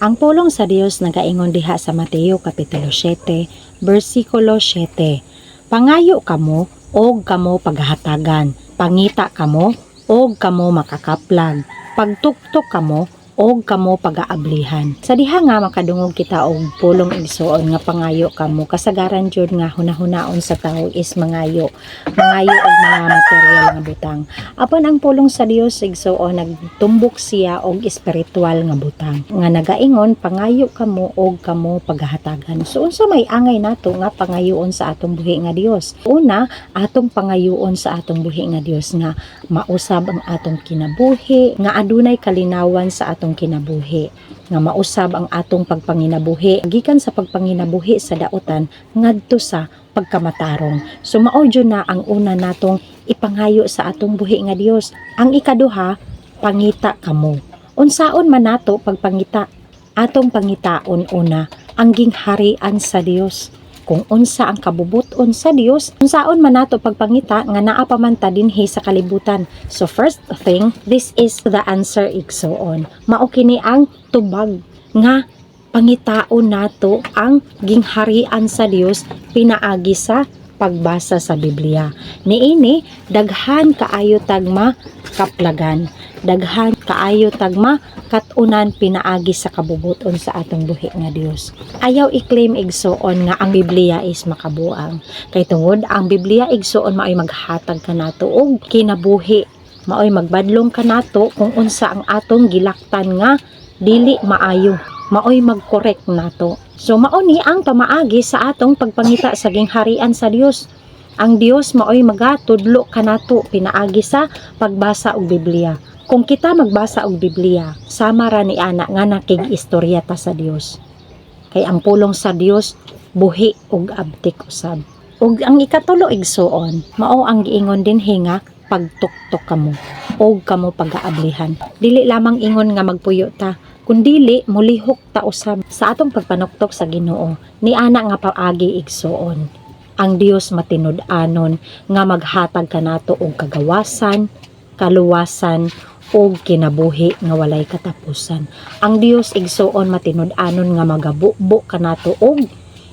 Ang pulong sa Dios nagaingon diha sa Mateo kapitulo 7, bersikulo 7. Pangayo kamo og kamo paghatagan, pangita kamo og kamo makakaplag, pagtuktok kamo og kamo pagaablihan. Sa diha nga makadungog kita og pulong igsuon nga pangayo kamo, kasagaran jud nga hunahunaon sa tawo is mangayo og mga material nga butang. Apan ang pulong sa Dios igsuon nagtumbok siya og espiritual nga butang. Nga nagaingon pangayo kamo og kamo paghatagan. So unsa may angay nato nga pangayoon sa atong buhi nga Dios? Una, atong pangayoon sa atong buhi nga Dios nga mausab ang atong kinabuhi, nga adunay kalinawan sa atong kinabuhi, nga mausab ang atong pagpanginabuhi gikan sa pagpanginabuhi sa dautan ngadto sa pagkamatarong. So mao jud na ang una natong ipangayo sa atong buhi nga Dios. Ang ikaduha, pangita kamo. Unsaon man nato pagpangita? Atong pangitaon una ang gingharian sa Dios. Kung unsa ang kabubuton sa Dios, unsaon man nato pagpangita nga naa pa man ta dinhi sa kalibutan. So first thing, this is the answer igsuon. Mao kini ang tubag nga pangitaon nato ang gingharian sa Dios pinaagi sa pagbasa sa Biblia. Niini daghan kaayo tagma kaplagan, daghan kaayo tagma katunan pinaagi sa kabubuton sa atong buhi nga Dios. Ayaw i-claim igsuon nga ang Biblia is makabuang. Kay tungod ang Biblia igsuon maoy maghatag kanato og kinabuhi, maoy magbadlong kanato kung unsa ang atong gilaktan nga dili maayo, maoy mag-correct nato. So mao ni ang pamaagi sa atong pagpangita sa gingharian sa Dios. Ang Dios maoy magatudlo kanato pinaagi sa pagbasa og Biblia. Kung kita magbasa og Biblia, sama ra ni ana nga nakig-istorya ta sa Dios. Kay ang pulong sa Dios buhi ug abtik usab. Ug ang ikatulo igsuon, mao ang giingon dinhi nga pagtuktok kamo og kamo pagaablihan. Dili lamang ingon nga magpuyo ta, kundili mulihok ta usab sa atong pagpanuktok sa Ginoo. Ni ana nga paagi igsuon. Ang Dios matinud-anon nga maghatag kanato og kagawasan, kaluwasan og kinabuhi nga walay katapusan. Ang Dios igsuon matinud-anon nga magabubo kanato og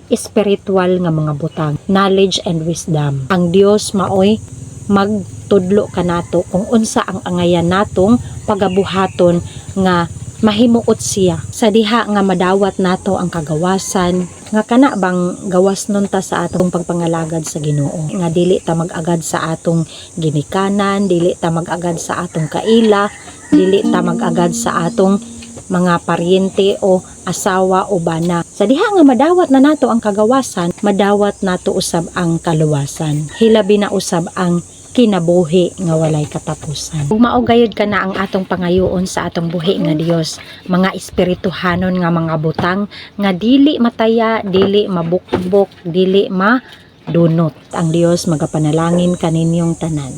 espiritual nga mga butang, knowledge and wisdom. Ang Dios maoy magtudlo kanato kung unsa ang angayan natong pagabuhaton nga mahimuot siya sa diha nga madawat nato ang kagawasan nga kana bang gawas nun ta sa atong pagpangalagad sa Ginoo, nga dili ta mag-agad sa atong ginikanan, dili ta mag-agad sa atong kaila, dili ta mag-agad sa atong mga paryente o asawa o bana. Sa diha nga madawat na nato ang kagawasan, madawat nato usab ang kaluwasan, hilabi na usab ang kinabuhi nga walay katapusan. Ug mao gayud kana ang atong pangayoon sa atong buhi nga Dios, mga espirituhanon nga mga butang nga dili mataya, dili mabukbok, dili madunot. Ang Dios magapanalangin kaninyong tanan.